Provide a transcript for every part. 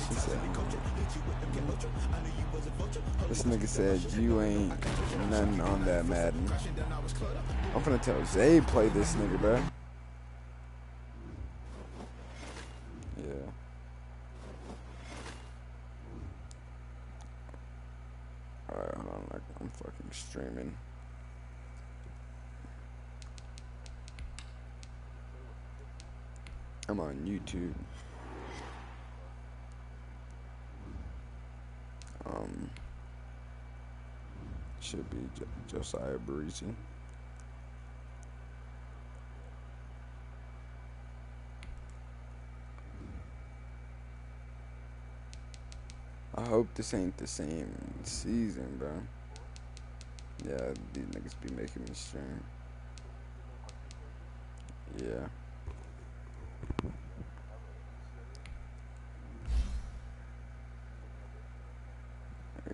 She said, this nigga said you ain't nothing on that Madden. I'm finna tell Zay play this nigga, bro. Yeah. Alright, hold on. I'm fucking streaming. I'm on YouTube. Should be Josiah Barisi. I hope this ain't the same season, bro. Yeah, these niggas be making me stream. Yeah.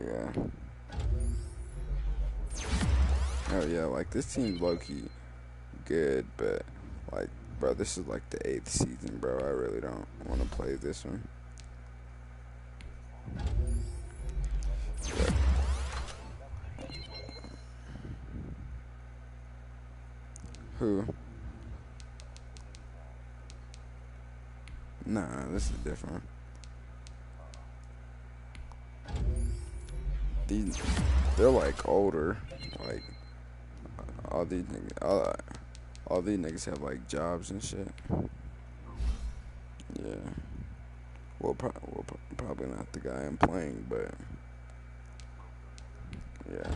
Yeah. Oh yeah, like this team's low-key good, but like, bro, this is like the 8th season, bro. I really don't want to play this one. Yeah. Who? Nah, this is different. They're like older, like all these niggas have like jobs and shit. Yeah. Well, probably not the guy I'm playing, but yeah.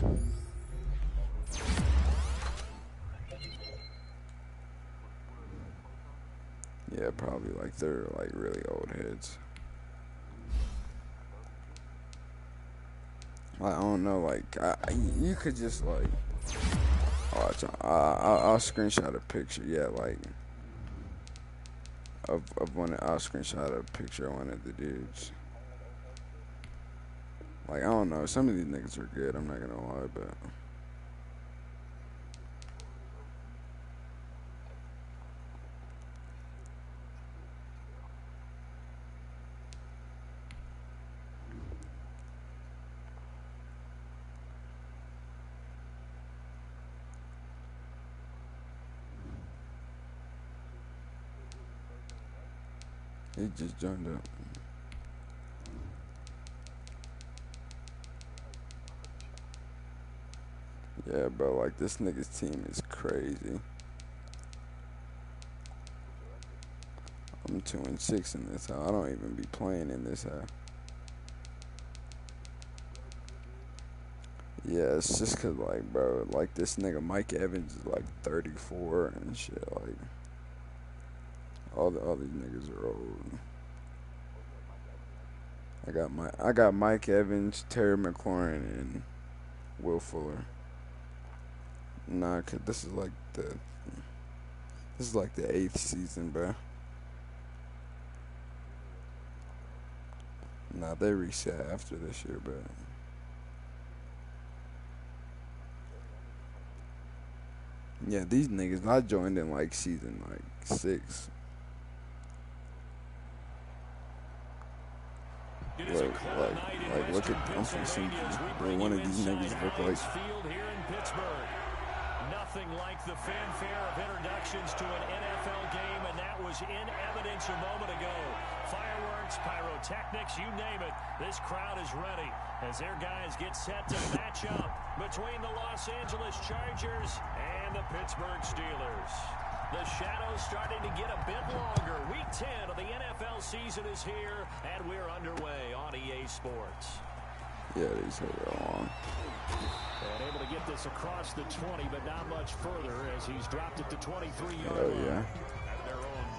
Yeah, probably like they're like really old heads. I don't know, like you could just like watch. I'll screenshot a picture. Yeah, like of one. I'll screenshot a picture of one of the dudes. Like I don't know. Some of these niggas are good. I'm not gonna lie, but. He just joined up. Yeah, bro, like this nigga's team is crazy. I'm 2-6 in this house. I don't even be playing in this house. Yeah, it's just cause like, bro, like this nigga Mike Evans is like 34 and shit. Like all these niggas are old. I got Mike Evans, Terry McLaurin, and Will Fuller. Nah, cause this is like the 8th season, bro. Nah, they reset after this year, but. Yeah, these niggas, I joined in like season like 6. Look at, I'm finna see what one of these niggas look like. Nothing like the fanfare of introductions to an NFL game, and that was in evidence a moment ago. Fireworks, pyrotechnics, you name it. This crowd is ready as their guys get set to match up between the Los Angeles Chargers and the Pittsburgh Steelers. The shadows starting to get a bit longer. Week 10 of the NFL season is here, and we're underway on EA Sports. Yeah, these are long. And able to get this across the 20, but not much further as he's dropped it to 23-yard line. Oh, yeah.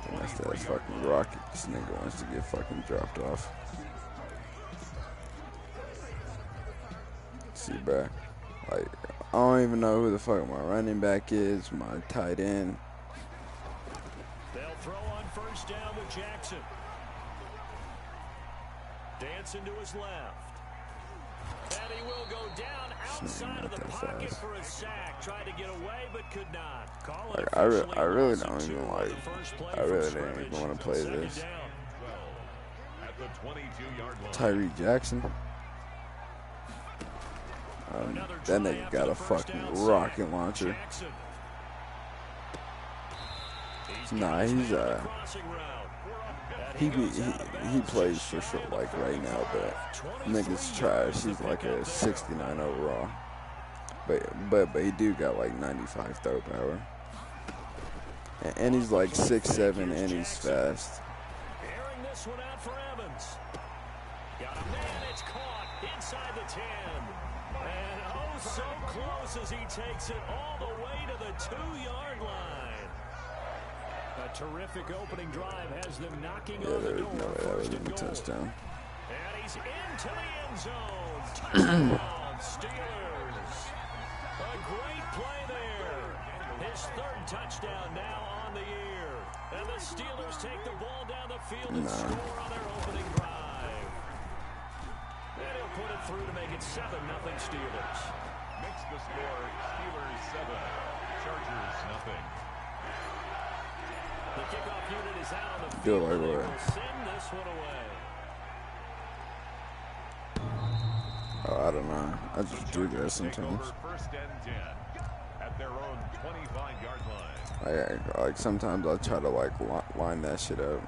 And that's that fucking rocket. This nigga wants to get fucking dropped off. See, bro. Like, I don't even know who the fuck my running back is, my tight end. They'll throw on first down with Jackson. Dancing to his left. And he will go down outside of the pocket for a sack. Tried to get away, but could not. Like, I really don't even like. I really didn't even want to play this. Tyree Jackson. That nigga got a fucking rocket launcher. Nah, he's he plays for sure like right now, but nigga's trash. He's like a 69 overall, but he do got like 95 throw power, and he's like 6'7" and he's fast. Airing this one out for Evans. Got a man, it's caught inside the 10. And oh, so close as he takes it all the way to the 2-yard line. A terrific opening drive has them knocking on the door. No way that was a touchdown. And he's into the end zone. Touchdown, Steelers. A great play there. His third touchdown now on the year. And the Steelers take the ball down the field and score on their opening drive. And he'll put it through to make it 7-0 Steelers. Makes the score Steelers 7, Chargers 0. The kickoff unit is out on the field. They will send this one away. Oh, I don't know. I just do that sometimes. First and 10 at their own 25-yard line. Like sometimes I try to like line that shit up.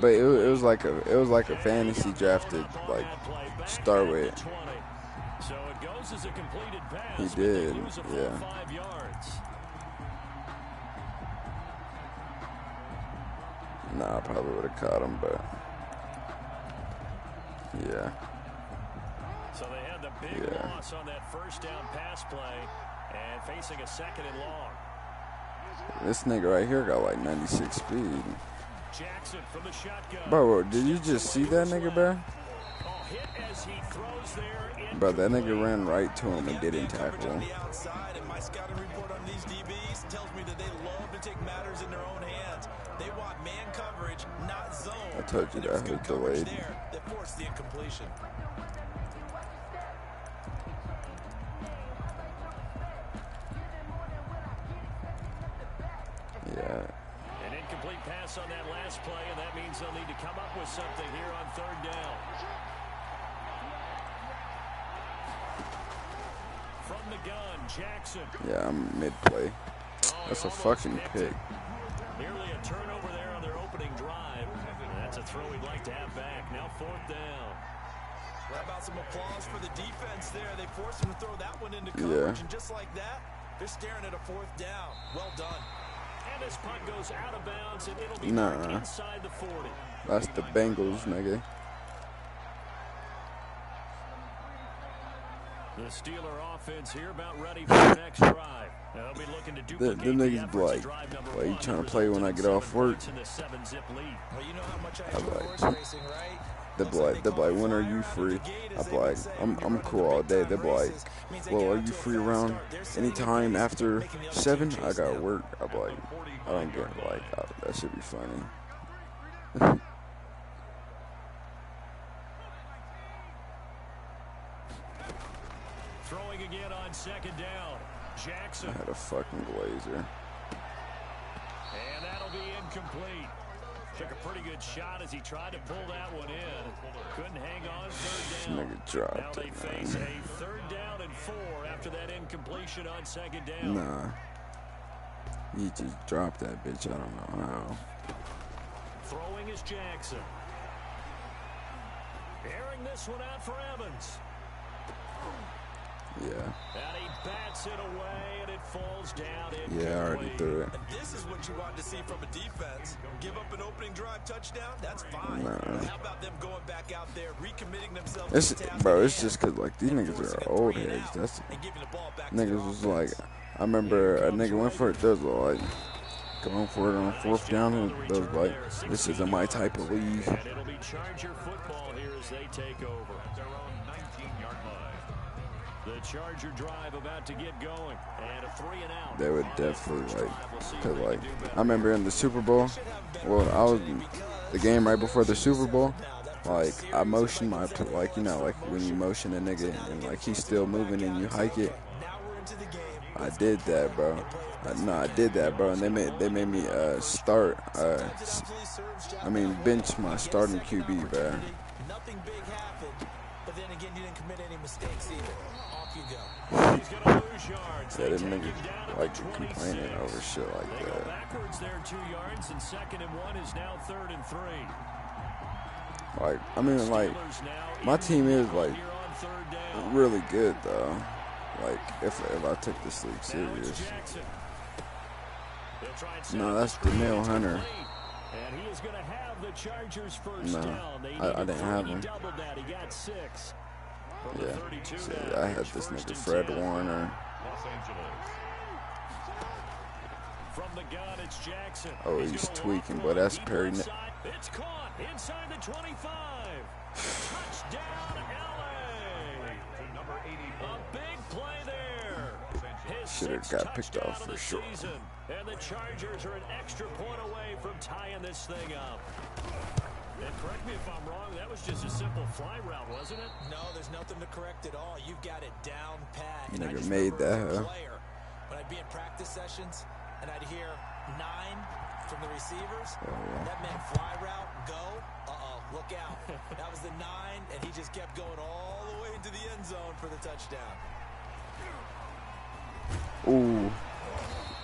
But it was like a fantasy drafted like start with. So it goes as a completed pass. He did, yeah. 5 yards. Nah, I probably would have caught him, but yeah. So they had the big loss on that first down pass play and facing a 2nd and long. This nigga right here got like 96 speed. Jackson from the shotgun. Bro, did you just see that nigga, bro? Bro, that nigga ran right to him and didn't tackle him. My scouting report on these DBs tells me that they love to take matters in their own hands. They want man coverage, not zone. I told you that was delayed. That forced the incompletion. Yeah. An incomplete pass on that last play, and that means they'll need to come up with something here on 3rd down. From the gun, Jackson. Yeah, I'm mid-play. That's a fucking pick. Nearly a turnover there on their opening drive. That's a throw we'd like to have back. Now 4th down. How about some applause for the defense there? They forced him to throw that one into coverage, and just like that, they're staring at a 4th down. Well done. And this punt goes out of bounds, and it'll be back inside the 40. That's the Bengals, nigga. The Steeler offense here about ready for the next drive. They'll be looking to duplicate the niggas like you trying to play when I get off work? They'll be like, when are you free? I'll be like, I'm cool all day. They'll be like, well, are you free around anytime after 7? I got work. I'll be like, I don't get it. Like, that should be funny. Throwing again on 2nd down. Jackson. I had a fucking blazer. And that'll be incomplete. Took a pretty good shot as he tried to pull that one in. Couldn't hang on 3rd down. Nigga dropped now they face a 3rd down and 4 after that incompletion on 2nd down. Nah. He just dropped that bitch. I don't know how. Throwing is Jackson. Airing this one out for Evans. Yeah. And he bats it away, and it falls down. Yeah, I already threw it. And this is what you want to see from a defense. Give up an opening drive touchdown, that's fine. Nah. How about them going back out there, recommitting themselves to the task? Bro, it's just because, like, these niggas are old heads. That's niggas was like, I remember a nigga went for it. There was like, going for it on 4th down, and those like, this isn't my type of league. And it'll be Charger football here as they take over. At their own 19-yard line. The Charger drive about to get going. And a 3-and-out. They would definitely cause I remember in the Super Bowl, well, I was the game right before the Super Bowl. Like, I motioned my, like, you know, like when you motion a nigga and like he's still moving and you hike it. I did that, bro. I did that, bro. And they made me bench my starting QB, bro. Nothing big happened, but then again, you didn't commit any mistakes either. Off you go. He's going to lose yards. Yeah, them niggas like complaining over shit like They go that. backwards there 2 yards, and 2nd and 1 is now 3rd and 3. Like, I mean, like, my team is like really good though. Like, if I took this league serious. No, that's Danielle Hunter. And he is going to have the Chargers first No, down. I didn't have him. He doubled that. He got 6. Yeah, see, I had this nigga Fred Warner. Los Angeles. From the gun, it's Jackson. Oh, he's tweaking, but that's Perry. It's caught inside the 25. Touchdown, LA. Number 84. A big play there. His Should've 6th got picked touchdown off of for the sure. season. And the Chargers are an extra point away from tying this thing up. And correct me if I'm wrong, that was just a simple fly route, wasn't it? No, there's nothing to correct at all. You've got it down pat. You And I nigga just made remember as a that, huh? player, when I'd be in practice sessions and I'd hear 9 from the receivers, that meant fly route, go, look out. That was the 9, and he just kept going all the way into the end zone for the touchdown. Ooh,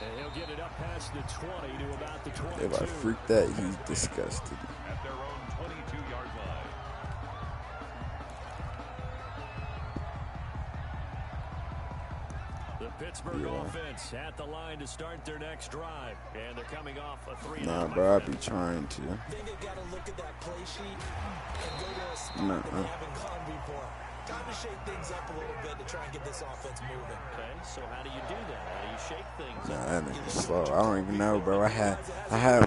And he'll get it up past the 20 to about the 22. if I freak that, he's disgusted. At their own 22-yard line. The Pittsburgh offense at the line to start their next drive. And they're coming off a 3-and-out. Nah, bro, I be trying to. I think they've got to look at that play sheet and go to a spot that they haven't gone before. Time to shake things up a little bit to try and get this offense moving. Okay, so how do you do that? How do you shake things Nah, up? that nigga's slow. I don't even know, bro. I had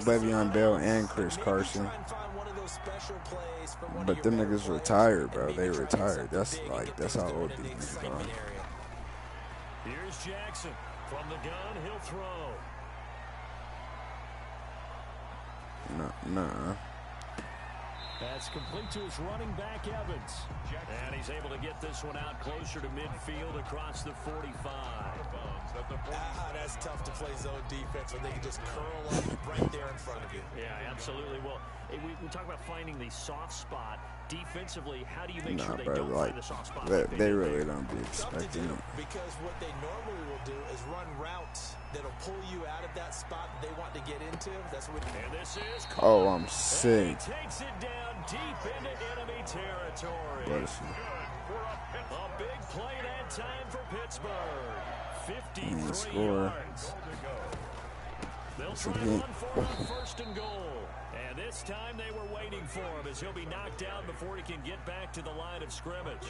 Le'Veon Bell and Chris Carson, but them niggas retired, bro. They retired. That's how old these niggas are. Here's Jackson. From the gun, he'll throw. Nah. That's complete to his running back, Evans. And he's able to get this one out closer to midfield across the 45. That's tough to play zone defense when they can just curl up right there in front of you. Yeah, absolutely. Well, we talk about finding the soft spot. Defensively, how do you make sure they bro, don't like, find the soft spot? they really don't be expecting it. Because what they normally will do is run routes that'll pull you out of that spot that they want to get into. That's what. And this is Oh, I'm sick. He takes it down deep into enemy territory. Bless you. A big play that time for Pittsburgh. 53 score. yards. They'll try to run for it on 1st and goal. And this time they were waiting for him as he'll be knocked down before he can get back to the line of scrimmage.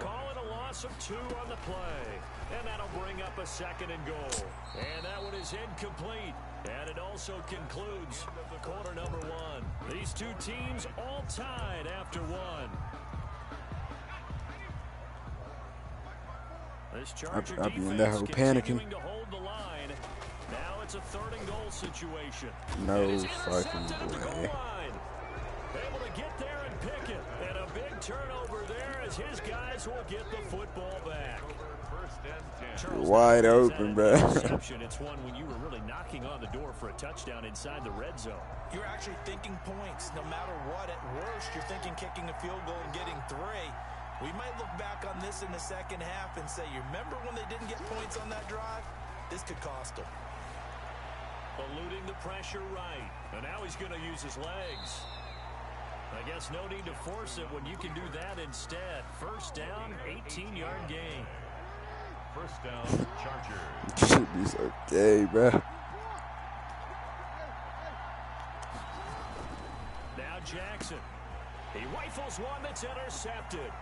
Call it a loss of 2 on the play. And that'll bring up a 2nd and goal. And that one is incomplete. And it also concludes quarter number 1. These two teams all tied after 1. This Charger I'll be in defense that hoe panicking. continuing to hold the line. Now it's a 3rd and goal situation. No It is fucking intercepted at the goal way. line. Able to get there and pick it. And a big turnover there as his guys will get the football back. Charles, Wide is that open, an bro. interception? It's one when you were really knocking on the door for a touchdown inside the red zone. You're actually thinking points. No matter what, at worst, you're thinking kicking a field goal and getting 3. We might look back on this in the second half and say, you remember when they didn't get points on that drive? This could cost them. Eluding the pressure right. And now he's going to use his legs. I guess no need to force it when you can do that instead. 1st down, 18-yard gain. 1st down, Chargers. Should be so gay, bro. Now Jackson. He rifles one that's intercepted.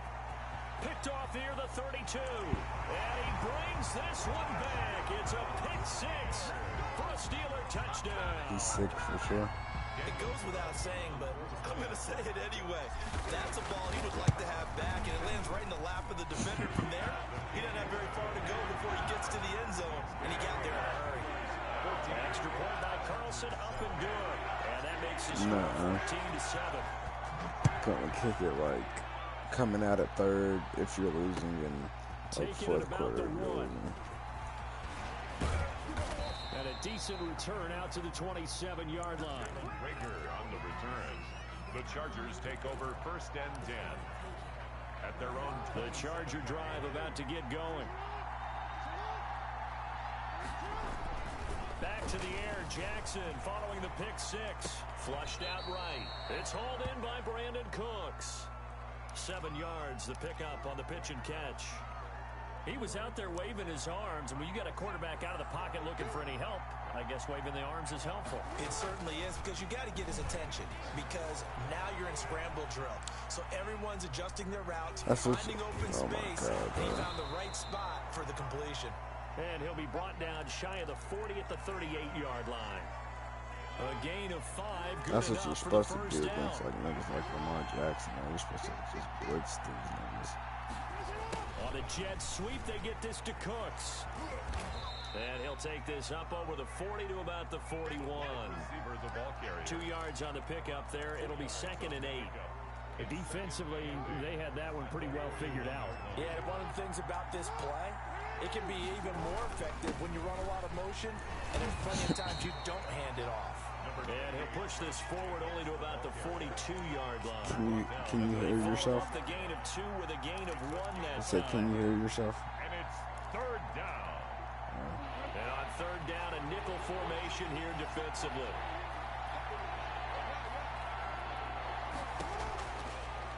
Picked off near the 32. And he brings this one back. It's a pick six for a Steeler touchdown. He's sick for sure. It goes without saying, but I'm going to say it anyway. That's a ball he would like to have back, and it lands right in the lap of the defender from there. He doesn't have very far to go before he gets to the end zone, and he got there in a hurry. Extra point by Carlson, up and good. And that makes the score 14-7. Gonna kick it like coming out at third if you're losing in like fourth quarter. And a decent return out to the 27-yard line. Rager on the return. The Chargers take over 1st and 10 at their own. The Charger drive about to get going. Back to the air, Jackson following the pick six. Flushed out right. It's hauled in by Brandon Cooks. 7 yards, the pickup on the pitch and catch. He was out there waving his arms, and when you got a quarterback out of the pocket looking for any help, I guess waving the arms is helpful. It certainly is, because you got to get his attention, because now you're in scramble drill. So everyone's adjusting their routes, finding open space, and he found the right spot for the completion. And he'll be brought down shy of the 40 at the 38-yard line. A gain of 5. Good. That's what you're supposed to do against like niggas like Lamar Jackson. You're supposed to just blitz these niggas. On a jet sweep, they get this to Cooks. And he'll take this up over the 40 to about the 41. 2 yards on the pickup there. It'll be 2nd and 8. Defensively, they had that one pretty well figured out. Yeah, and one of the things about this play, it can be even more effective when you run a lot of motion, and there's plenty of times you don't hand it off. And he'll push this forward only to about the 42-yard line. Can you hear yourself? The gain of 2 with a gain of 1 that I said, can you hear yourself? And it's 3rd down. And on 3rd down, a nickel formation here defensively.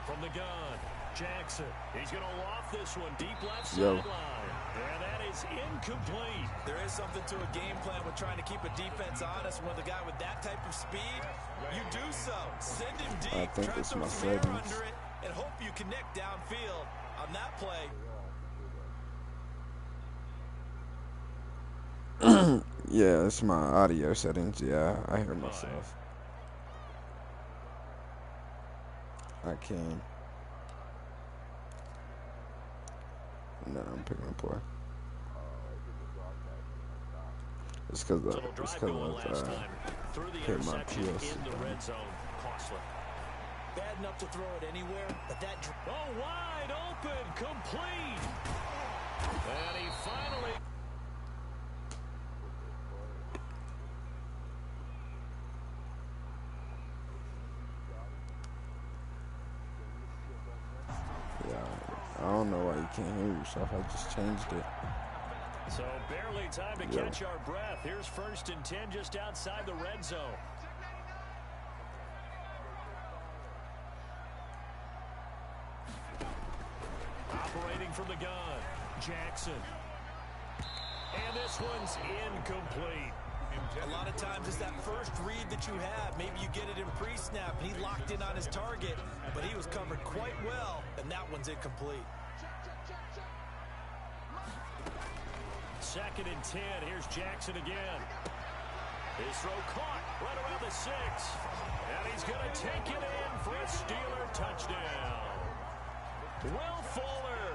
From the gun, Jackson. He's going to loft this one deep left sideline. And that is incomplete. There is something to a game plan with trying to keep a defense honest. When the guy with that type of speed, you do so. Send him deep, I think try to it's throw my some air settings. under it, and hope you connect downfield on that play. Yeah, it's my audio settings. Yeah, I hear myself. I can. No, I'm picking a play. It's because of hit my PS. In the red zone, costly. Bad enough to throw it anywhere, but that... Oh, wide open, complete. And he finally... I don't know why you can't hear yourself. I just changed it. So barely time to catch our breath. Here's 1st and 10 just outside the red zone. Operating from the gun, Jackson. And this one's incomplete. A lot of times it's that first read that you have. Maybe you get it in pre-snap, and he locked in on his target, but he was covered quite well, and that one's incomplete. 2nd and 10. Here's Jackson again. His throw caught right around the 6. And he's going to take it in for a Steeler touchdown. Will Fuller,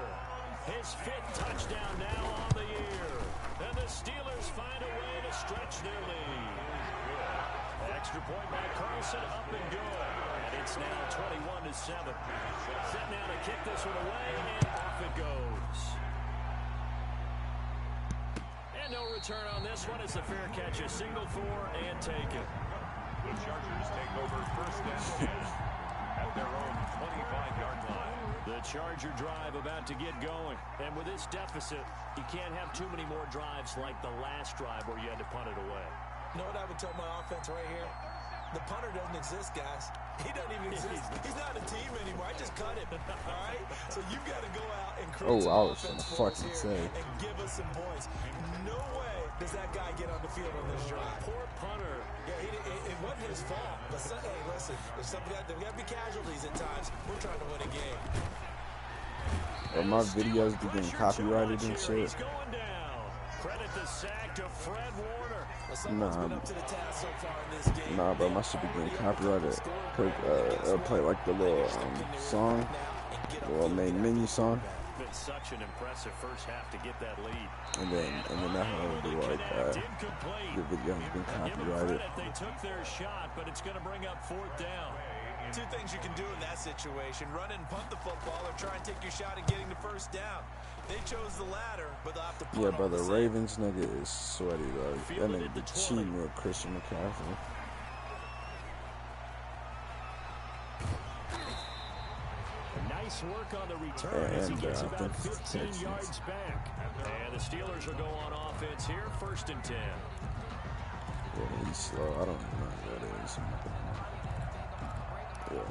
his 5th touchdown now on the year. And the Steelers find a way to stretch their lead. Extra point by Carlson, up and good. And it's now 21-7. Set now to kick this one away, and off it goes. And no return on this one. It's a fair catch, a single for, and take it. The Chargers take over 1st and 10 at their own 25-yard line. The Charger drive about to get going. And with this deficit, you can't have too many more drives like the last drive where you had to punt it away. You know what I would tell my offense right here? The punter doesn't exist, guys. He doesn't even exist. He's not a team anymore. I just cut him. All right? So you've got to go out and create some offense for us here and give us some points. No way does that guy get on the field on this drive. Poor punter. Yeah, it wasn't his fault. But hey, listen, there's got to be casualties at times. We're trying to win a game. But my videos be getting copyrighted and shit. Credit the sack to Fred Warner. Nah, bro, my shit be getting copyrighted. It'll play like the little song, the little main menu song. Been such an impressive first half to get that lead. And then that will be like the video has been copyrighted. They took their shot, but it's going to bring up fourth down. Two things you can do in that situation: run and punt the football, or try and take your shot at getting the first down. They chose the latter, but they'll have to punt. Yeah, but the Ravens nigga is sweaty, though. That nigga be cheating with Christian McCaffrey. Nice work on the return as he gets about 15 yards back. And the Steelers will go on offense here, 1st and 10. Yeah, he's slow. I don't even know who that is. Yeah.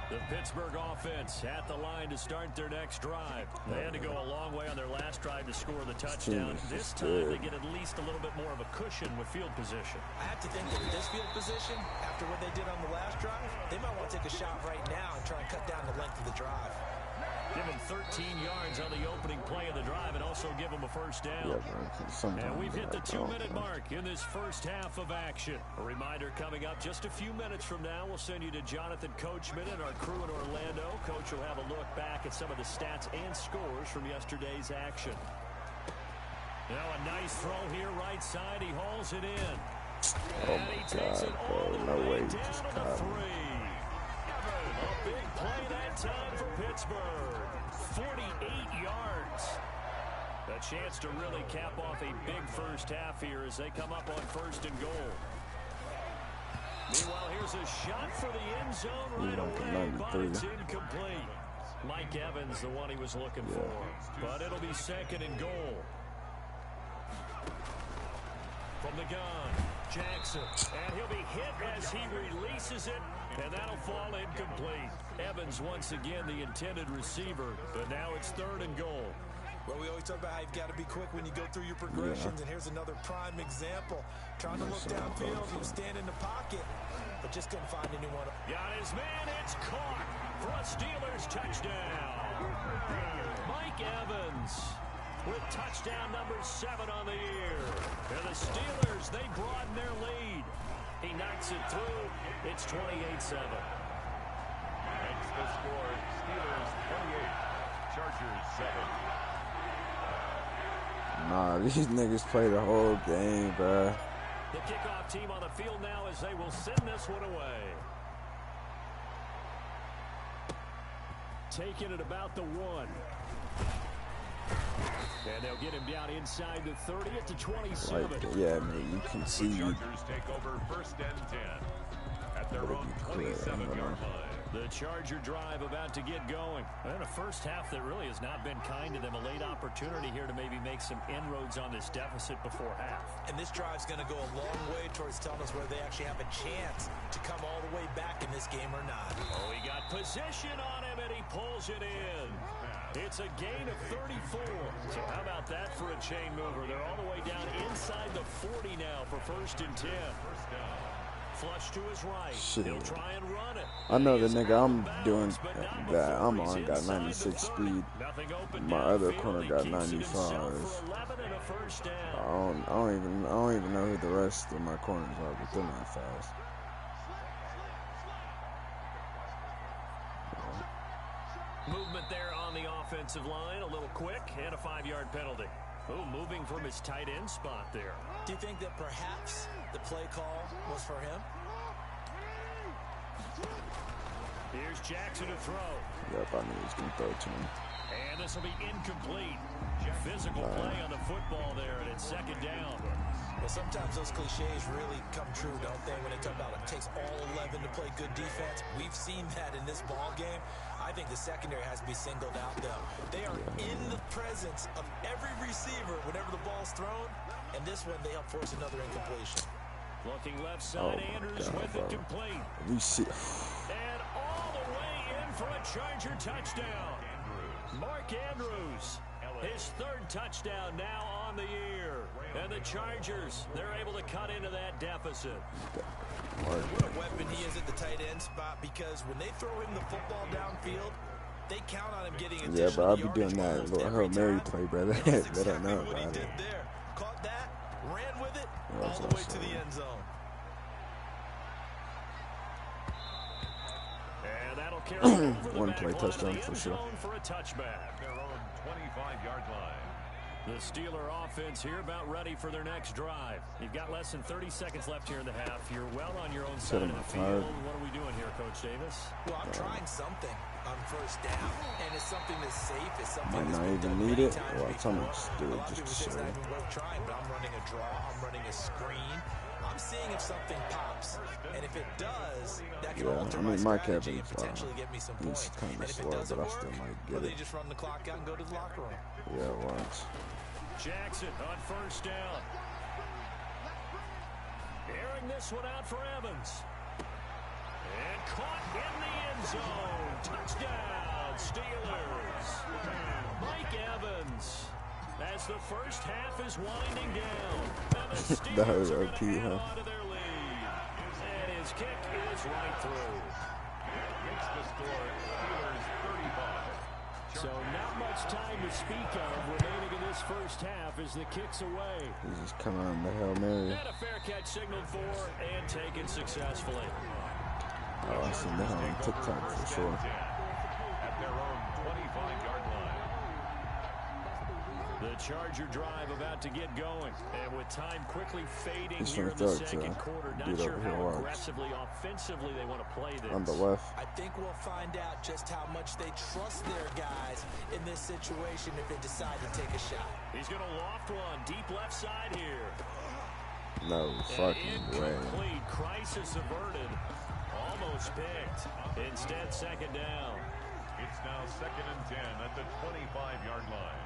The Pittsburgh offense at the line to start their next drive. They had to go a long way on their last drive to score the touchdown. This time they get at least a little bit more of a cushion with field position. I have to think that with this field position, after what they did on the last drive, they might want to take a shot right now and try and cut down the length of the drive. Give them 13 yards on the opening play of the drive and also give them a first down. Yeah, and we've hit the 2-minute mark in this first half of action. A reminder coming up just a few minutes from now, we'll send you to Jonathan Coachman and our crew in Orlando. Coach will have a look back at some of the stats and scores from yesterday's action. Now a nice throw here right side. He hauls it in. Oh my God, bro. No way. Just caught him. A big play that time for Pittsburgh. 48 yards. A chance to really cap off a big first half here as they come up on 1st and goal. Meanwhile, here's a shot for the end zone right away, but it's incomplete. Mike Evans, the one he was looking for. But it'll be 2nd and goal. From the gun, Jackson. And he'll be hit as he releases it. And that'll fall incomplete. Evans once again the intended receiver. But now it's 3rd and goal. Well, we always talk about how you've got to be quick when you go through your progressions, and here's another prime example. Trying to look downfield, he was standing in the pocket, but just couldn't find anyone. Got his man, it's caught for a Steelers touchdown. Mike Evans with touchdown number 7 on the year. And the Steelers, they broaden their lead. He knocks it through. It's 28-7. Makes the score Steelers 28, Chargers 7. Nah, these niggas play the whole game, bruh. The kickoff team on the field now as they will send this one away. Taking it about the 1. And they'll get him down inside the 30 at the 27. Like, yeah, man, you can see. The Chargers take over 1st and 10 at their own 27-yard line. The Charger drive about to get going. And a first half that really has not been kind to them. A late opportunity here to maybe make some inroads on this deficit before half. And this drive's going to go a long way towards telling us whether they actually have a chance to come all the way back in this game or not. Oh, he got position on him, and he pulls it in. It's a gain of 34. So how about that for a chain mover? They're all the way down inside the 40 now for 1st and 10. Flush to his right. Shit. He'll try and run it. I know the nigga I'm doing that I'm on got 96 speed. My other corner got 95. I don't even know who the rest of my corners are, but they're not fast. Movement there on the offensive line, a little quick, and a 5-yard penalty. Oh, moving from his tight end spot there. Do you think that perhaps the play call was for him? Here's Jackson to throw. Yep, I knew he was going to throw it to him. And this will be incomplete. Physical play on the football there, and it's 2nd down. Well, sometimes those cliches really come true, don't they? When they talk about it takes all 11 to play good defense. We've seen that in this ball game. I think the secondary has to be singled out, though. They are in the presence of every receiver whenever the ball's thrown, and this one they help force another incompletion. Looking left side, Andrews with it complete. We see. And all the way in for a Charger touchdown. Mark Andrews, his 3rd touchdown now on the year. And the Chargers, they're able to cut into that deficit. What a weapon he is at the tight end spot, because when they throw him the football downfield, They count on him getting Yeah, bro, I'll additional be doing yardage that little Hail Mary play, brother. They don't exactly know what he about did it. there. Caught that, ran with it, Yeah, all the way to the end zone. And that'll carry over the One back play line touchdown of the for end sure. zone for a touchback. Their own 25-yard line. The Steeler offense here about ready for their next drive. You've got less than 30 seconds left here in the half. You're well on your own side of the field. What are we doing here, Coach Davis? Well, I'm trying something on first down, and it's something that's safe. It's something Might that's not been even done need many it. times Well, before. I'm just do A it lot of just people to say it's show not you. even worth trying, but I'm running a draw. I'm running a screen. I'm seeing if something pops, and if it does, that can Yeah, alter I mean, my Mike strategy and Evans, potentially get me some he's points. kind And of if it slow, doesn't but I work, still might well, get then it. you just run the clock out and go to the locker room. Yeah, once. Jackson on first down. Airing this one out for Evans. And caught in the end zone. Touchdown, Steelers. Mike Evans. As the first half is winding down. And the That was Steelers are OP, going to hang huh? on to their lead. And his kick is right through. Makes the score Steelers 35. So not much time to speak of remaining in this first half as the kick's away. He's just coming on the Hail Mary. And a fair catch signaled for and taken successfully. Oh, I seen that on TikTok for sure. At their own 25-yard line. The Charger drive about to get going. And with time quickly fading He's here in gonna the throw it to second quarter, not dude sure over here, how watch. aggressively, offensively they want to play this. On the left. I think we'll find out just how much they trust their guys in this situation if they decide to take a shot. He's going to loft one deep left side here. No fucking way. Incomplete. Crisis averted. Almost picked. Instead, second down. It's now 2nd and 10 at the 25-yard line.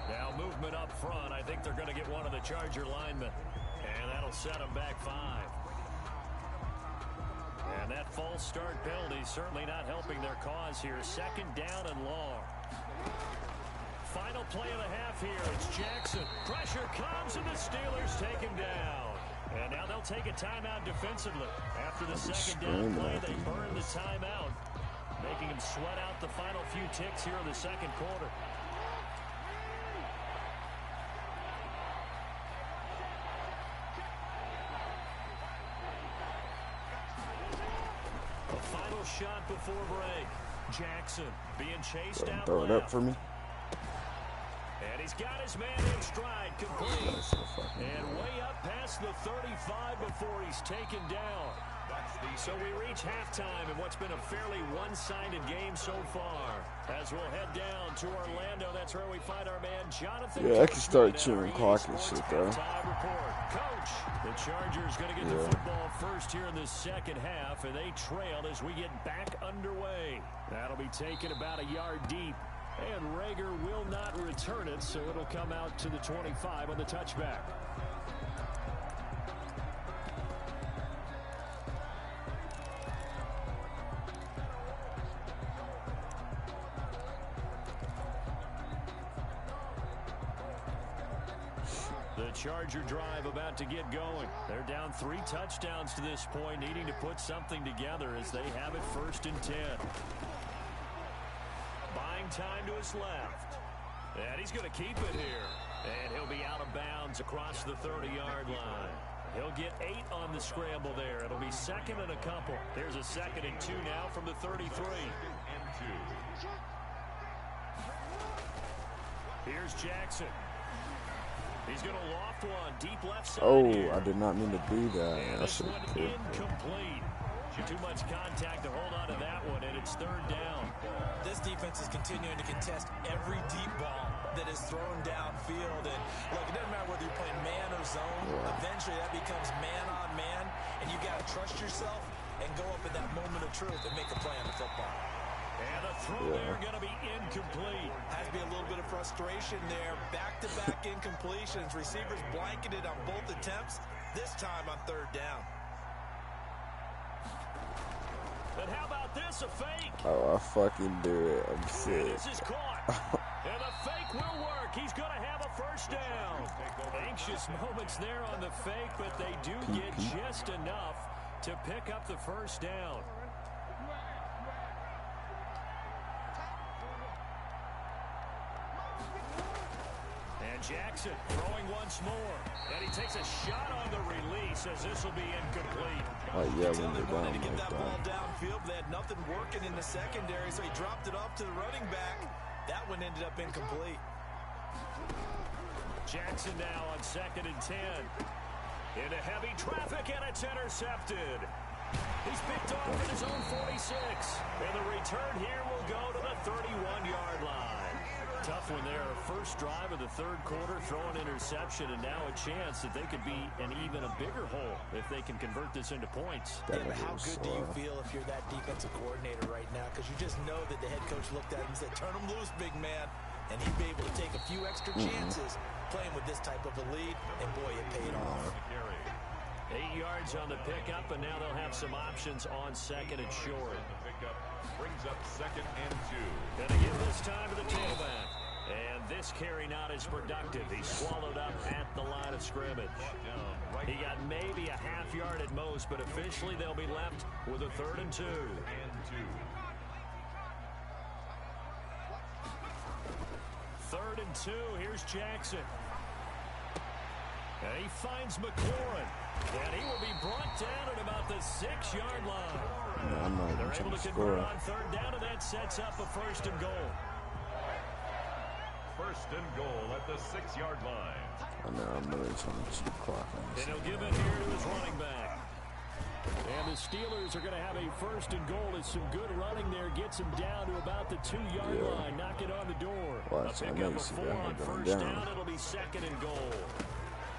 Now movement up front. I think they're going to get one of the Charger linemen. And that'll set them back 5. And that false start penalty certainly not helping their cause here. Second down and long. Final play of the half here. It's Jackson. Pressure comes and the Steelers take him down. And now they'll take a timeout defensively. After the second down play, they burn the timeout, making him sweat out the final few ticks here in the second quarter. A final shot before break. Jackson being chased out Throw it up for me. And he's got his man in stride, complete. And way up past the 35 before he's taken down. So we reach halftime in what's been a fairly one-sided game so far. As we'll head down to Orlando, that's where we find our man Jonathan. Yeah, I can start cheering clock and shit, though. Coach, the Chargers going to get the football first here in the second half, and they trail as we get back underway. That'll be taken about a yard deep. And Rager will not return it, so it'll come out to the 25 on the touchback. The Charger drive about to get going. They're down 3 touchdowns to this point, needing to put something together as they have it 1st and 10. Buying time to his left. And he's going to keep it here. And he'll be out of bounds across the 30-yard line. He'll get 8 on the scramble there. It'll be 2nd and a couple. There's a 2nd and 2 now from the 33. Here's Jackson. He's going to loft one deep left side. Oh, here. I did not mean to do that. And I this should one have put incomplete. Too much contact to hold on to that one, and it's 3rd down. This defense is continuing to contest every deep ball that is thrown downfield. And look, it doesn't matter whether you're playing man or zone. Eventually, that becomes man on man, and you got to trust yourself and go up in that moment of truth and make a play on the football. And the throw there going to be incomplete. Has to be a little bit of frustration there. Back-to-back incompletions. Receivers blanketed on both attempts. This time on 3rd down. And how about this, a fake? Oh, I fucking do it. I'm And sick. this is caught. And the fake will work. He's going to have a first down. Anxious moments there on the fake, but they do get just enough to pick up the first down. And Jackson throwing once more. And he takes a shot on the release as this will be incomplete. Oh, yeah, when they're down to get like that ball that. downfield, they had nothing working in the secondary, so he dropped it off to the running back. That one ended up incomplete. Jackson now on 2nd and 10. Into heavy traffic, and it's intercepted. He's picked off at his own 46. And the return here will go to the 31-yard line. Tough one there. First drive of the third quarter, throw an interception, and now a chance that they could be an even a bigger hole if they can convert this into points. Yeah, but how good do you feel if you're that defensive coordinator right now? Because you just know that the head coach looked at him and said, turn him loose, big man. And he'd be able to take a few extra chances playing with this type of a lead. And, boy, it paid off. 8 yards on the pickup, and now they'll have some options on 2nd and short. Brings up 2nd and 2. Gonna give this time to the tailback. And this carry not as productive. He swallowed up at the line of scrimmage. He got maybe a half yard at most, but officially they'll be left with a 3rd and 2. Third and 2. Here's Jackson. And he finds McLaurin. And he will be brought down at about the 6-yard line. No, I'm not They're able to score. convert on 3rd down, and that sets up a 1st and goal. 1st and goal at the 6-yard line. I know, I'm really trying to cheat clock on And this. he'll give it here to his running back. And the Steelers are going to have a 1st and goal. It's some good running there. Gets him down to about the 2-yard line. Knock it on the door. Watch, A I pick know up you a see 4 that on one going 1st down. down. It'll be 2nd and goal.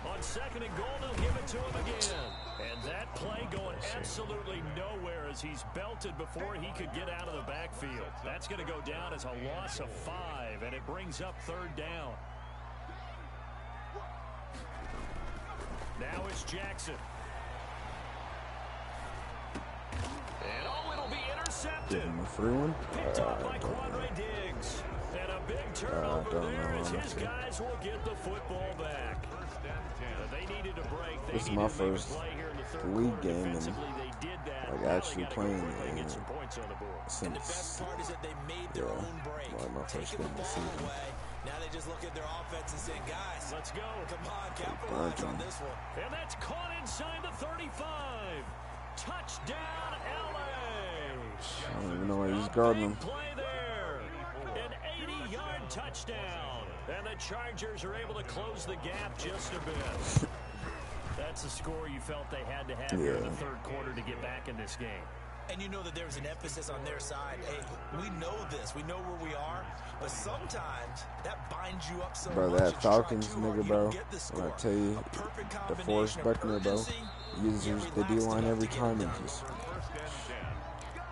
On 2nd and goal, they'll give it to him again. And that play going absolutely nowhere as he's belted before he could get out of the backfield. That's going to go down as a loss of 5, and it brings up 3rd down. Now it's Jackson. And it'll be intercepted. Give him a free one. Picked off by Quandre Diggs. And a big turnover there as his guys will get the football back. They needed a break. This is my first league game and like actually playing since And the best part is that they made their own break. my first game of the season. Now they just look at their offense and say, guys, let's go. Come on, capitalize on this one. And that's caught inside the 35. Touchdown, LA. I don't even know why he's guarding him. Play there. An 80-yard touchdown. And the Chargers are able to close the gap just a bit. That's the score you felt they had to have here in the third quarter to get back in this game. And you know that there's an emphasis on their side. Hey, we know this. We know where we are. But sometimes that binds you up so Bro, much. that Falcons nigga, bro, when I tell you, DeForest Buckner, bro, uses the D-line every time and just... 1st and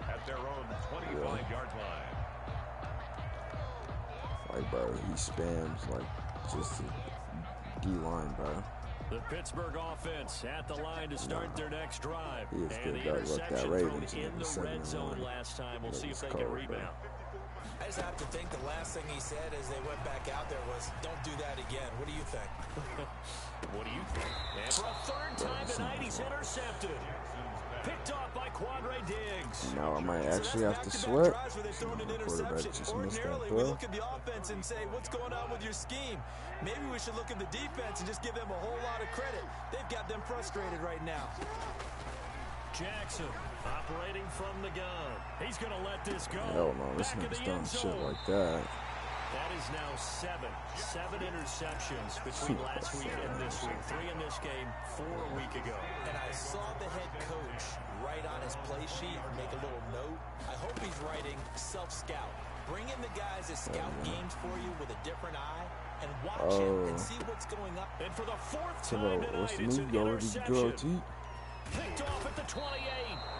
10 at their own 25-yard line. Like, bro, he spams, like, just the D-line, bro. The Pittsburgh offense at the line to start their next drive. He is And good, the though. Look, interception that thrown Ravens in in the the red zone 7-1. last time. We'll see if they cold, can bro. rebound. I just have to think the last thing he said as they went back out there was, don't do that again. What do you think? What do you think? And for a 3rd time tonight, he's intercepted. Picked off by Quandre Diggs. Now I might actually have to sweat. Quarterback just missed that We throw. look at the offense and say, what's going on with your scheme? Maybe we should look at the defense and just give them a whole lot of credit. They've got them frustrated right now. Jackson operating from the gun. He's going to let this go. Hell no, this Back in nigga's the done end shit zone. like that. That is now 7 interceptions between last week and this week. 3 in this game, 4 a week ago. And I saw the head coach write on his play sheet or make a little note. I hope he's writing self-scout. Bring in the guys that scout games for you with a different eye and watch it and see what's going on. And for the 4th So, time what's tonight, the it's an move? You already interception. drew a T? Picked off at the 28.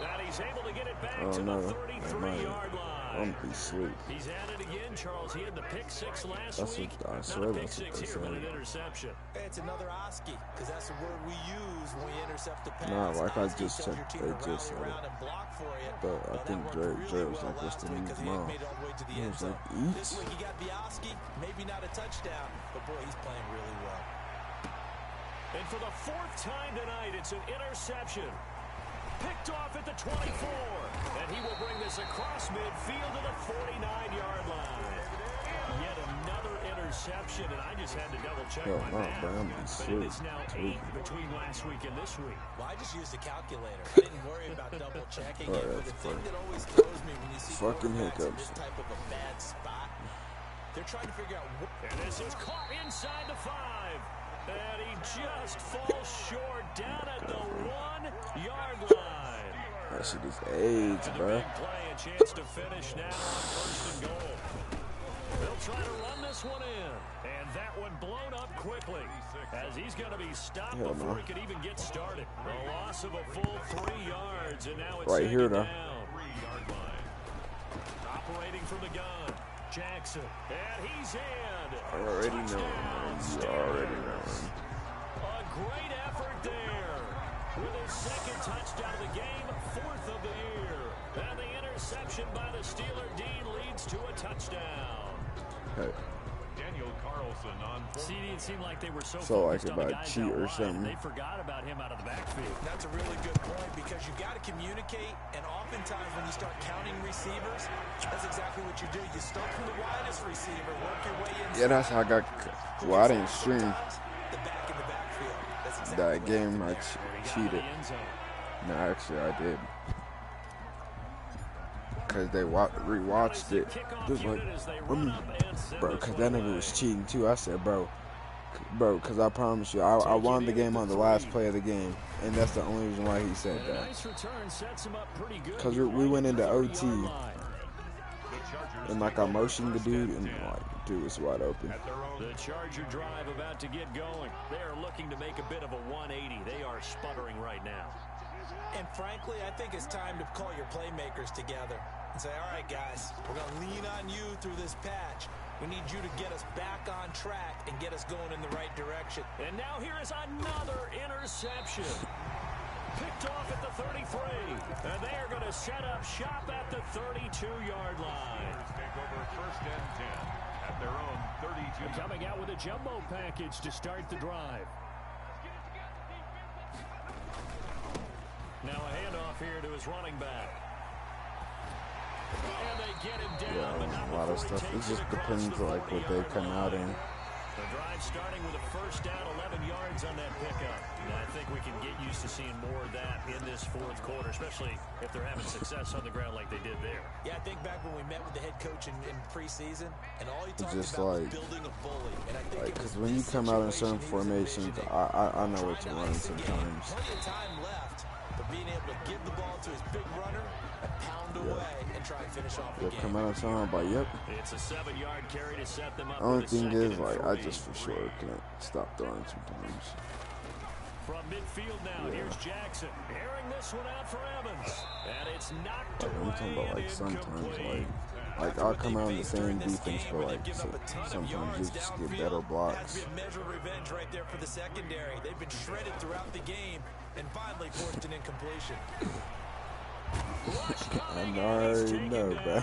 And he's able to get it back back to the 33-yard line. I'm gonna be asleep. He's at it again, Charles. He had the pick six last That's week. what I swear. Not a pick That's what six they here, but an said. interception. It's another Oski, because that's the word we use when we intercept a pass. Nah, like I Oski just tells checked, your they team to just rally said around it. and block for you. But I think that Dre worked was really like, well what's the last week new 'cause he mom? made it all the way to the He end was zone. like, This eat. week he got the Oski, maybe not a touchdown, but boy, he's playing really well. And for the fourth time tonight, it's an interception. Picked off at the 24. And he will bring this across midfield to the 49-yard line. Yet another interception, and I just had to double-check my math. But it is now 8 between last week and this week. Well, I just used a calculator. I didn't worry about double-checking it. But the thing that always throws me when you see fucking quarterbacks in hiccups. this type of a bad spot, they're trying to figure out what... And this is caught inside the 5. And he just falls short down at the 1-yard line. That shit is AIDS, bro. Big play, a chance to finish now on 1st and goal. They'll try to run this one in. And that one blown up quickly as he's going to be stopped before he could even get started. A loss of a full 3 yards, and now it's right here, though. down. 3-yard line. Operating from the gun. Jackson, and he's in. I already know, man. You already know. A great effort there. With his second touchdown of the game, 4th of the year. And the interception by the Steeler Dean leads to a touchdown. Hey. Daniel Carlson on See, it seemed like they were so like focused on about the guys cheat out or wide, something. they forgot about him out of the backfield. That's a really good point because you got to communicate, and oftentimes when you start counting receivers, that's exactly what you do. You start from the widest receiver, work your way in. Yeah, that's how I got. Well, I didn't stream The back in the backfield. That's exactly that what game. I He got to cheated. the end zone. No, actually, I did. Because they rewatched it. Just like, bro, because that nigga was cheating too. I said, bro, because I promise you, I won the game on the last play of the game. And that's the only reason why he said that. Because we went into OT. And like I motioned the dude, and like, dude was wide open. The Charger drive about to get going. They are looking to make a bit of a 180. They are sputtering right now. And frankly, I think it's time to call your playmakers together and say, all right, guys, we're going to lean on you through this patch. We need you to get us back on track and get us going in the right direction. And now here is another interception. Picked off at the 33. And they are going to set up shop at the 32-yard line. Take over 1st and 10 at their own 32. Coming out with a jumbo package to start the drive. Now a handoff here to his running back. And they get him down, but not A lot of before he stuff. It takes just across depends the like what they 40-yard come out line. in. The drive starting with a 1st down, 11 yards on that pickup. And I think we can get used to seeing more of that in this 4th quarter, especially if they're having success on the ground like they did there. Yeah, I think back when we met with the head coach in preseason, and all he talked Just about like- was building a bully. And I think Because when you come out in certain formations, I know what to run sometimes. Plenty of time left, but being able to give the ball to his big runner and pound away and try and finish off the They'll game. come out and sound like, yep. It's a 7-yard carry to set them up. Only with a thing second is, and like, I 3. just for sure can't stop throwing sometimes. From midfield now, here's Jackson. Airing this one out for Evans. And it's knocked Like, I'm away talking about, like, and sometimes, incomplete. like I'll come out in the same defense, but, like, sometimes you just get better blocks. Has to be a measure of revenge right there for the secondary. They've been shredded throughout the game and finally forced an incompletion. I already know, bro.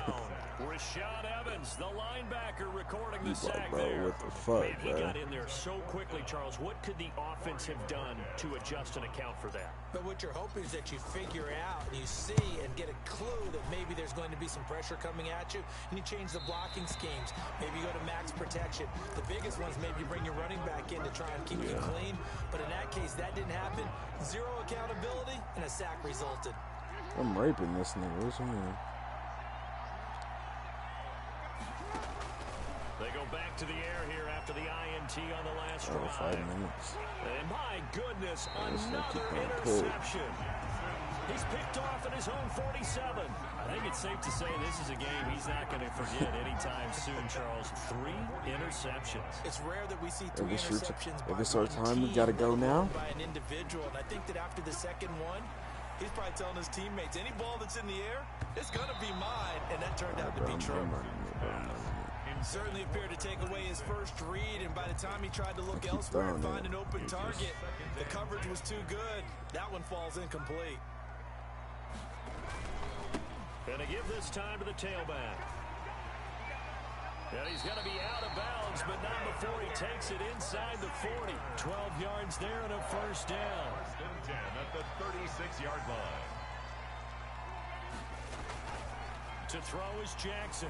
Rashad Evans, the linebacker, recording the He's like, sack bro, there. what the fuck, Man, he bro? got in there so quickly, Charles. What could the offense have done to adjust and account for that? But what you're hoping is that you figure out and you see and get a clue that maybe there's going to be some pressure coming at you, and you change the blocking schemes. Maybe you go to max protection. The biggest ones, maybe you bring your running back in to try and keep you clean. But in that case, that didn't happen. Zero accountability, and a sack resulted. I'm raping this nigga. What's your name? They go back to the air here after the INT on the last drive. 5 minutes. And my goodness, It's like another keep on pull. interception. He's picked off at his own 47. I think it's safe to say this is a game he's not going to forget anytime soon, Charles. 3 interceptions. It's rare that we see 3 If it's your interceptions if by it's our one time, we team, gotta go let now. alone by an individual. And I think that after the second one, He's probably telling his teammates, any ball that's in the air, it's going to be mine. And that turned out to be true. Certainly appeared to take away his first read, and by the time he tried to look elsewhere and find an open target, the coverage was too good. That one falls incomplete. Gonna give this time to the tailback. And he's going to be out of bounds, but not before he takes it inside the 40. 12 yards there and a first down. First and 10 at the 36-yard line. To throw is Jackson.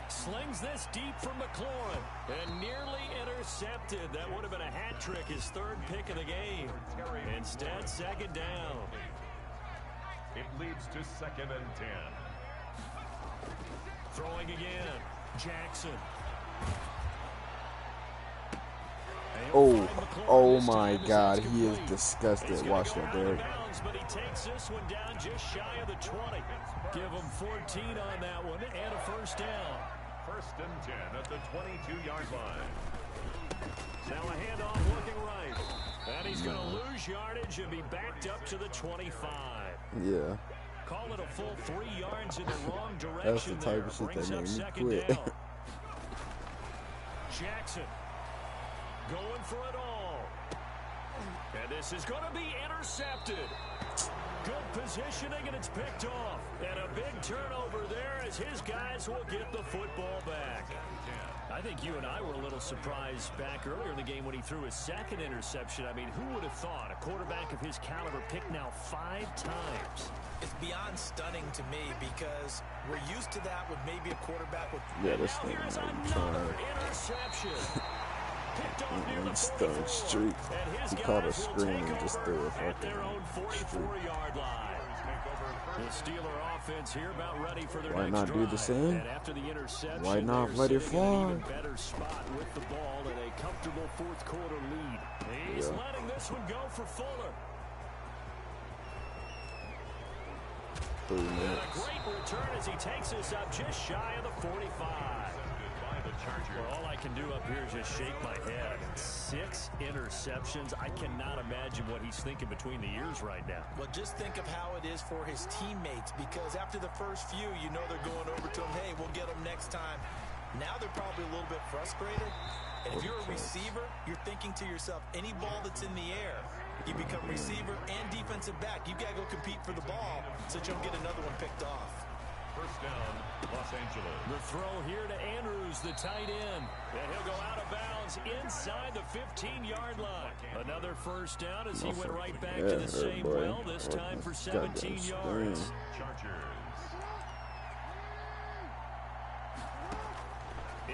Slings this deep from McLaurin. And nearly intercepted. That would have been a hat trick, his third pick of the game. Instead, second down. It leads to 2nd and 10. Throwing again. Jackson. Oh my God, he is disgusted. Watch that, Derek. But he takes this one down just shy of the 20. Give him 14 on that one and a first down. First and 10 at the 22-yard line. Now a handoff looking right. And he's going to lose yardage and be backed up to the 25. Yeah. Call it a full 3 yards in the wrong direction. That's the type of shit that made me quit. Jackson going for it all. And this is going to be intercepted. Good positioning, and it's picked off. And a big turnover there as his guys will get the football back. I think you and I were a little surprised back earlier in the game when he threw his second interception. I mean, who would have thought a quarterback of his caliber picked now 5 times? It's beyond stunning to me because we're used to that with maybe a quarterback with... Yeah, this thing Here's is another interception. Picked off near the 44. streak. He caught a screen and just threw a at their fucking own 44-yard line. The Steeler offense here about ready for their Why next not drive. do the same? And after the interception, Why not they're let it sitting in an fly? even better spot with the ball and a comfortable fourth-quarter lead. He's letting this one go for Fuller. 3 And a minutes. great return as he takes this up just shy of the 45. Well, all I can do up here is just shake my head. 6 interceptions. I cannot imagine what he's thinking between the ears right now. Well, just think of how it is for his teammates, because after the first few, you know they're going over to him, hey, we'll get them next time. Now they're probably a little bit frustrated. And if you're a receiver, you're thinking to yourself, any ball that's in the air, you become receiver and defensive back. You got to go compete for the ball so that you don't get another one picked off. First down, Los Angeles. The throw here to Andrews, the tight end. And he'll go out of bounds inside the 15-yard line. Another first down as he went right back to the same well, this time for 17 yards. Chargers.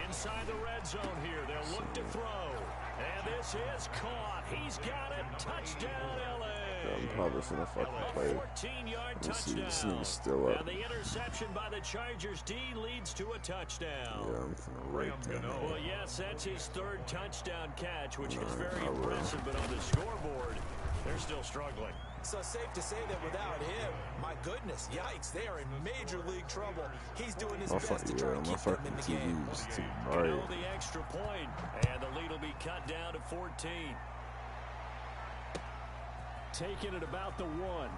Inside the red zone here, they'll look to throw. And this is caught. He's got it. Touchdown, LA. I'm probably finna fucking play it. 14-yard Let's see, touchdown. this nigga's still up. And the interception by the Chargers D leads to a touchdown. Yeah, I'm finna rake that. Well, yes, that's his 3rd touchdown catch, which is very impressive. But on the scoreboard, they're still struggling. So it's safe to say that without him, my goodness, yikes, they are in major league trouble. He's doing his best to try to keep them in the game. Nailed the extra point, and the lead will be cut down to 14. Taking it about the 1.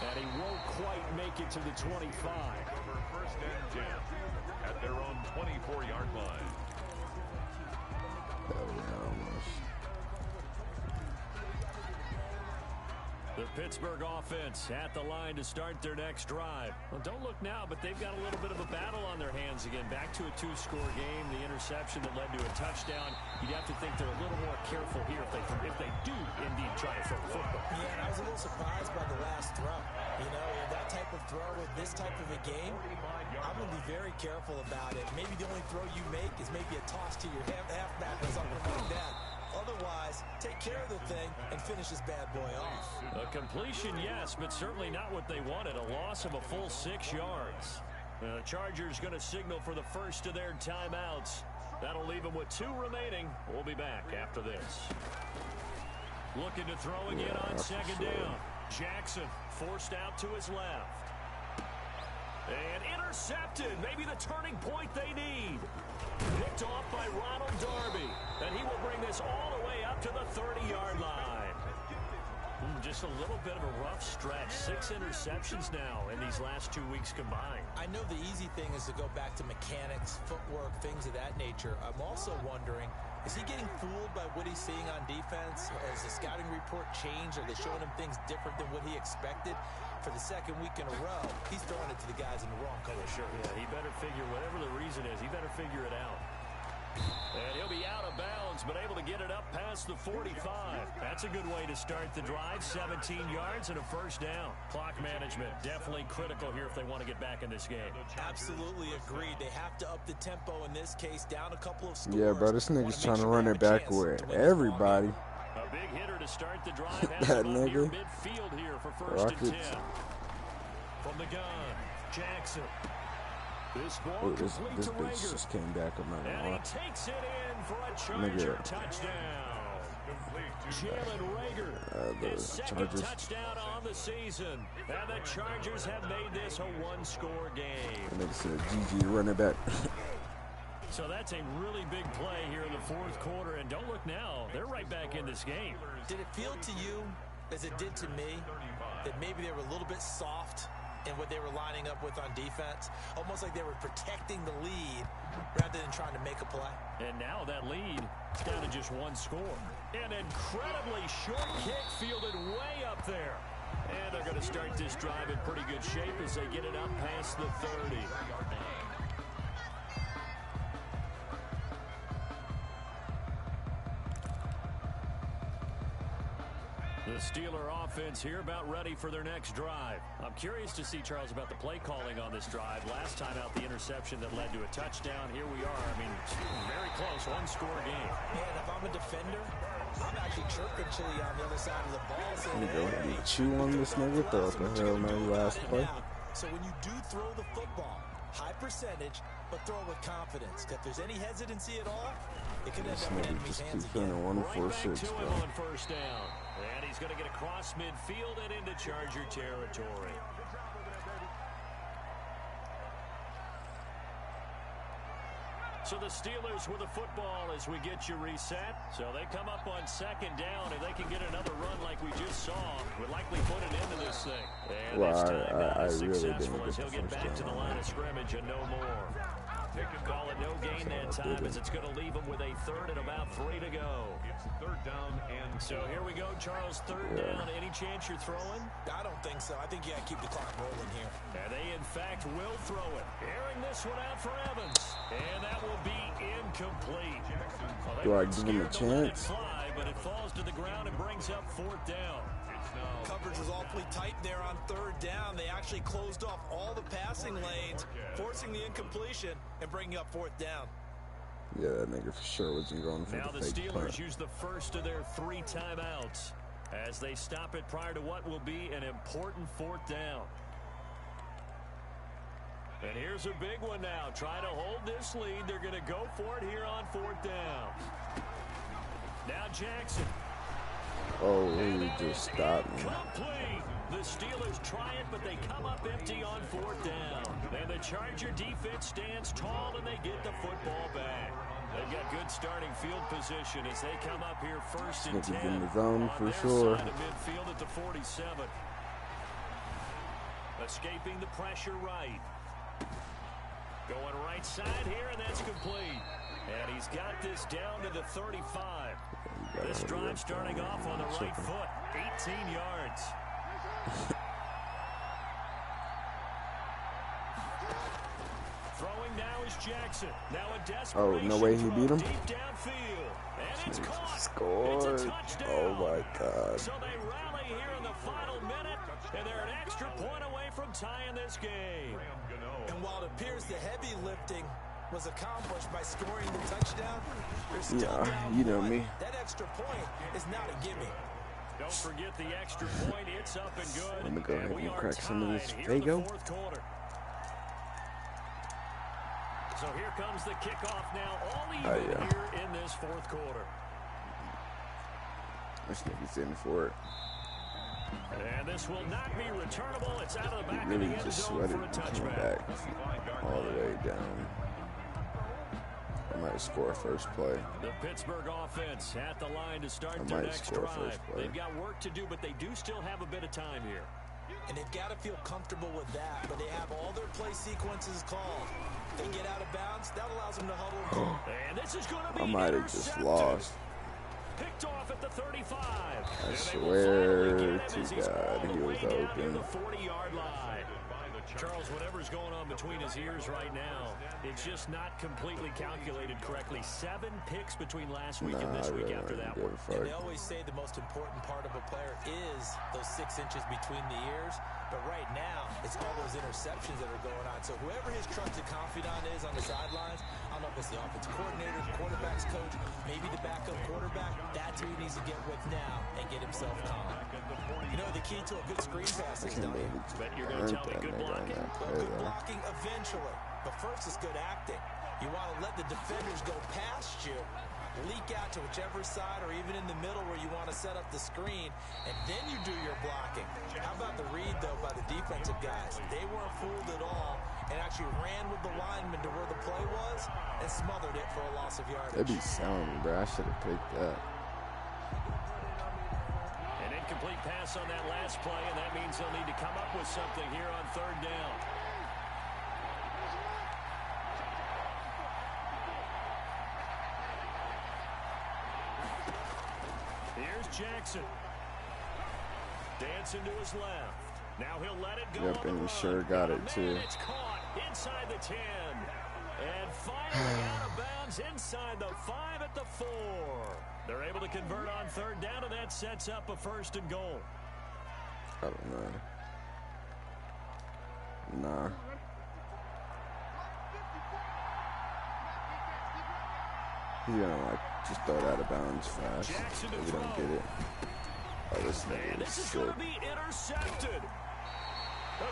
And he won't quite make it to the 25. Over first and 10 at their own 24-yard line. The Pittsburgh offense at the line to start their next drive. Well, don't look now, but they've got a little bit of a battle on their hands again. Back to a 2-score game. The interception that led to a touchdown. You'd have to think they're a little more careful here if they do indeed try to throw the football. Yeah, and I was a little surprised by the last throw. You know, that type of throw with this type of a game, I'm going to be very careful about it. Maybe the only throw you make is maybe a toss to your halfback or something like that. Otherwise, take care of the thing and finish this bad boy off. A completion, yes, but certainly not what they wanted. A loss of a full 6 yards. The Chargers going to signal for the first of their timeouts. That'll leave them with 2 remaining. We'll be back after this. Looking to throw again on second down. Jackson forced out to his left. And intercepted. Maybe the turning point they need. Picked off by Ronald Darby. And he will bring this all the way up to the 30-yard line. Just a little bit of a rough stretch. 6 interceptions now in these last 2 weeks combined. I know the easy thing is to go back to mechanics, footwork, things of that nature. I'm also wondering, is he getting fooled by what he's seeing on defense? Has the scouting report changed? Are they showing him things different than what he expected? For the second week in a row, he's throwing it to the guys in the wrong color shirt. Yeah, he better figure, whatever the reason is, he better figure it out. And he'll be out of bounds, but able to get it up past the 45. That's a good way to start the drive. 17 yards and a first down. Clock management definitely critical here if they want to get back in this game. Absolutely agreed. They have to up the tempo in this case, down a couple of scores. Yeah, bro, this nigga's trying to run it back with everybody. A big hitter to start the drive. That nigga. Midfield here for first and 10. From the gun, Jackson. This ball this bitch just came back on my and he takes it in for a Charger touchdown. Jalen Reagor, his second touchdown on the season. And the Chargers have made this a one-score game. And nigga said, GG, run it back. So that's a really big play here in the fourth quarter. And don't look now, they're right back in this game. Did it feel to you, as it did to me, that maybe they were a little bit soft in what they were lining up with on defense? Almost like they were protecting the lead rather than trying to make a play. And now that lead is down to just one score. An incredibly short kick fielded way up there. And they're going to start this drive in pretty good shape as they get it up past the 30. The Steeler offense here about ready for their next drive. I'm curious to see, Charles, about the play calling on this drive. Last time out, the interception that led to a touchdown. Here we are. I mean, very close, one-score game. Man, if I'm a defender, I'm actually chirping Chili on the other side of the ball. Nigga, chew on this nigga, throw up the hell no last play. So when you do throw the football, high percentage, but throw it with confidence. If there's any hesitancy at all, it could end up in enemy's hands again. Right back to him on first down. And he's going to get across midfield and into Charger territory. So the Steelers with the football as we get you reset. So they come up on second down, and they can get another run like we just saw. Would likely put an end to this thing. And well, this time I successful really as he'll get back to the line of scrimmage and no more. Call it no gain that time as it's going to leave him with a third and about 3 to go. It's third down and so here we go, Charles. Third down. Any chance you're throwing? I don't think so. I think you got to keep the clock rolling here. And they, in fact, will throw it. Airing this one out for Evans. And that will be incomplete. Well, do I give him a chance? Fly, but it falls to the ground and brings up fourth down. Coverage was awfully tight there on third down. They actually closed off all the passing lanes, forcing the incompletion and bringing up fourth down. Yeah, that nigga for sure wasn't going for now the fake Steelers punt. Use the first of their 3 timeouts as they stop it prior to what will be an important fourth down. And here's a big one now. Trying to hold this lead. They're going to go for it here on fourth down. Now Jackson. Oh, he just stopped me. Complete. The Steelers try it, but they come up empty on fourth down. And the Charger defense stands tall, and they get the football back. They've got good starting field position as they come up here first and 10 in the zone for on sure. Side of midfield at the 47. Escaping the pressure right. Going right side here, and that's complete. And he's got this down to the 35. This drive starting off on the right foot. 18 yards. Throwing now is Jackson. Now a desperation. Oh, no way he beat him? Deep downfield. And it's caught. Scored. It's a touchdown. Oh, my God. So they rally here in the final minute, and they're an extra point away from tying this game. And while it appears the heavy lifting was accomplished by scoring the touchdown, there's still down you know one. me. That extra point is not a gimme. Don't forget the extra point. It's up and good. Let me go ahead we and are crack some of this tied here in the Fago. fourth quarter. So here comes the kickoff now. All even here in this fourth quarter. This nigga's in for it. And this will not be returnable. It's out of the back He really of the end just zone sweated for a and came touchback. back all the way down. might score first play. The Pittsburgh offense at the line to start their next drive. They've got work to do, but they do still have a bit of time here. And they've got to feel comfortable with that, but they have all their play sequences called. If they get out of bounds, that allows them to huddle. And this is going to be I might have just lost. Picked off at the 35. I swear to God, he was open. The 40-yard line. Charles, whatever's going on between his ears right now, it's just not completely calculated correctly. 7 picks between last week and this week after that one. And they always say the most important part of a player is those 6 inches between the ears. But right now, it's all those interceptions that are going on. So whoever his trusted confidant is on the sidelines, I don't know if it's the offensive coordinator, the quarterback's coach, maybe the backup quarterback, that's who he needs to get with now and get himself calm. You know, the key to a good screen pass is, don't you? But you're going to tell me good blocking? Good blocking eventually. But first, it's good acting. You want to let the defenders go past you, leak out to whichever side or even in the middle where you want to set up the screen, and then you do your blocking. How about the read, though, by the defensive guys? They weren't fooled at all and actually ran with the lineman to where the play was and smothered it for a loss of yardage. That'd be sound, bro. I should have picked that. An incomplete pass on that last play, and that means they'll need to come up with something here on 3rd down. Here's Jackson. Dancing to his left. Now he'll let it go. Yep, and he sure got it too. It's caught inside the 10. And finally out of bounds inside the 5 at the 4. They're able to convert on 3rd down, and that sets up a 1st and goal. I don't know. Nah. He's gonna like just throw it out of bounds fast if we don't get it. Oh, this nigga is sick. Going to be intercepted. A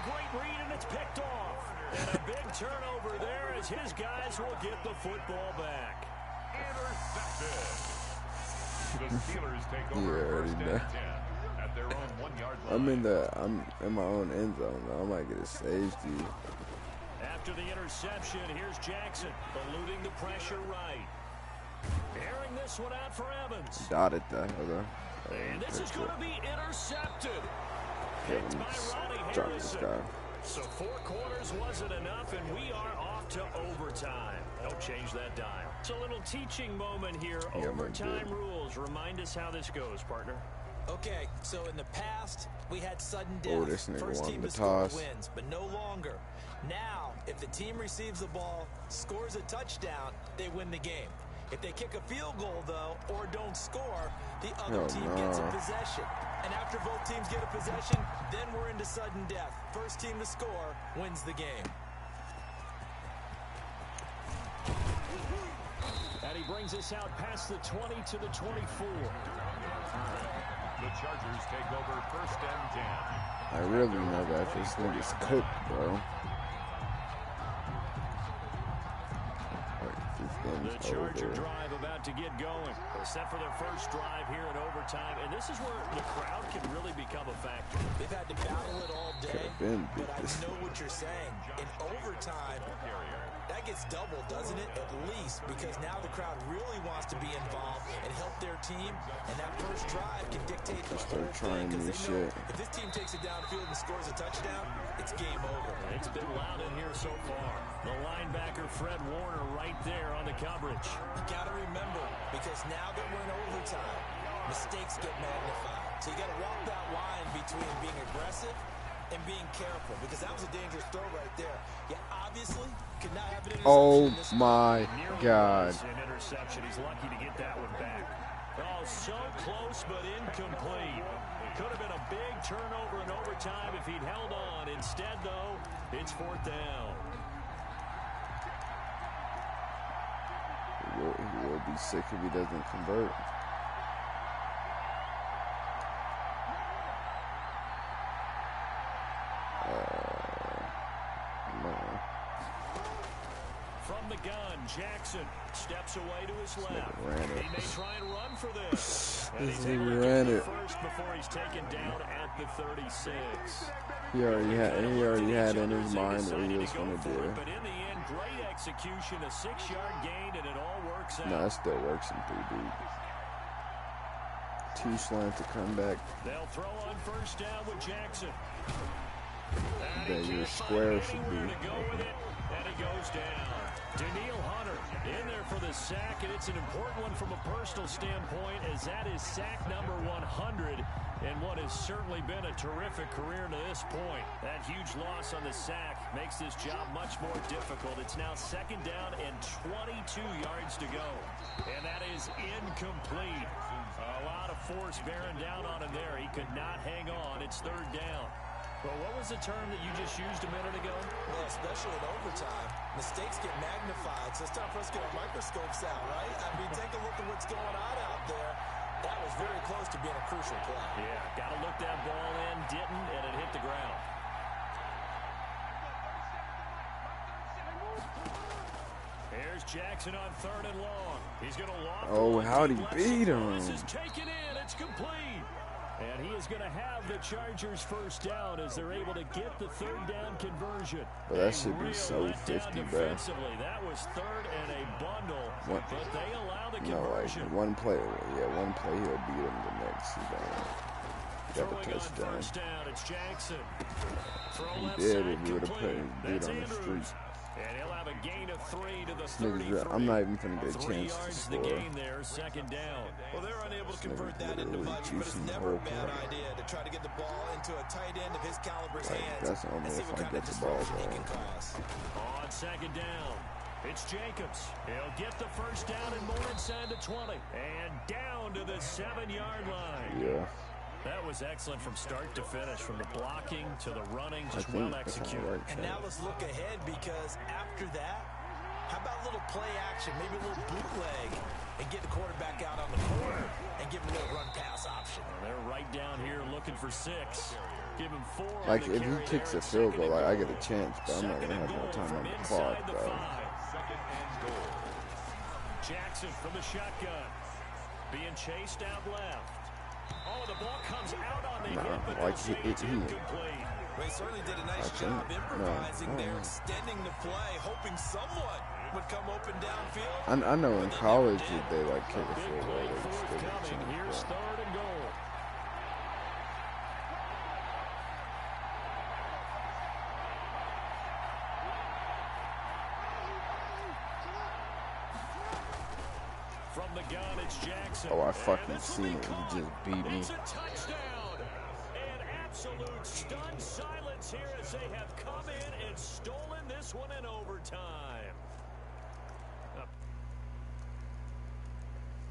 great read, and it's picked off. And a big turnover there as his guys will get the football back. Intercepted. The Steelers take over 1st and 10 at their own 1-yard line. I'm in my own end zone though. I might get a safety. After the interception, here's Jackson eluding the pressure right. Airing this one out for Evans. Dotted that, though. And this is going to be intercepted. Picked by Ronnie drop this guy. So 4 quarters wasn't enough, and we are off to overtime. Don't change that dial. It's a little teaching moment here. Yeah, overtime rules. Remind us how this goes, partner. Okay, so in the past, we had sudden death. Oh, this nigga First team won the to score toss. wins, but no longer. Now, if the team receives the ball, scores a touchdown, they win the game. If they kick a field goal, though, or don't score, the other team gets a possession. And after both teams get a possession, then we're into sudden death. First team to score wins the game. And he brings us out past the 20 to the 24. The Chargers take over 1st and 10. I really know that this nigga's cooked, bro. The Charger drive about to get going. Set for their first drive here in overtime. And this is where the crowd can really become a factor. They've had to battle it all day, but I know what you're saying. In overtime, that gets doubled, doesn't it? At least, because now the crowd really wants to be involved and help their team. And that first drive can dictate the whole thing, because they know if this team takes it downfield and scores a touchdown, it's game over. It's been loud in here so far. The linebacker, Fred Warner, right there on the coverage. You got to remember, because now that we're in overtime, mistakes get magnified. So you got to walk that line between being aggressive and being careful, because that was a dangerous throw right there. You obviously could not have an interception. Oh my God. An interception. He's lucky to get that one back. Oh, so close but incomplete. Could have been a big turnover in overtime if he'd held on. Instead, though, it's 4th down. He will be sick if he doesn't convert. No. From the gun, Jackson steps away to his left. He may try and run for this. And he's able to get it first before he's taken down at the 36. He already had in his mind what he was going to do. But in the end, great execution, a 6-yard gain, and it all works out. No, it still works in 3 deep. 2 slant to come back. They'll throw on first down with Jackson. That your square should be. And he goes down. Daniil Hunter in there for the sack, and it's an important one from a personal standpoint, as that is sack number 100 in what has certainly been a terrific career to this point. That huge loss on the sack makes this job much more difficult. It's now 2nd down and 22 yards to go, and that is incomplete. A lot of force bearing down on him there. He could not hang on. It's 3rd down. Well, what was the term that you just used a minute ago? Well, especially in overtime, mistakes get magnified, so it's time for us to get our microscopes out, right? I mean, take a look at what's going on out there. That was very close to being a crucial play. Yeah, got to look that ball in, didn't, and it hit the ground. Here's Jackson on 3rd and long. He's going to lock. Oh, how'd he beat him? This is taken in. It's complete. And he is going to have the Chargers first down as they're able to get the 3rd down conversion. But that should be so 50, bro. That was 3rd and a bundle, but they allow the conversion. No, like one play he'll beat him the next. Got the touchdown. First down, it's Jackson. He did if he would have put him beat on the street. And he'll have a gain of 3 to the 33. I'm not even going to get a 3 chance to yards score. the gain there, 2nd down. Well, they're unable to convert that into much, but it's never a bad idea to try to get the ball into a tight end of his caliber's hands. That's only and see if what I kind get of the ball, disruption he though. can cause. On 2nd down, it's Jacobs. He'll get the first down and more inside the 20. And down to the 7-yard line. Yeah. That was excellent from start to finish, from the blocking to the running, just well executed. Right, and now let's look ahead, because after that, how about a little play action, maybe a little bootleg, and get the quarterback out on the corner and give him a little run-pass option. They're right down here looking for 6. Give him 4. Like, if he kicks a field goal, I get a chance, but I'm not going to have no time on the clock, bro. Jackson from the shotgun. Being chased out left. Oh, the ball comes out on the hip, but like it's incomplete. They certainly did a nice job improvising there, extending the play, hoping someone would come open downfield. I know in college they like kick a field goal. Here's 3rd and goal. From the gun, it's Jackson. Oh, I fucking seen it. He just beat me. It's a touchdown. An absolute stunned silence here as they have come in and stolen this one in overtime.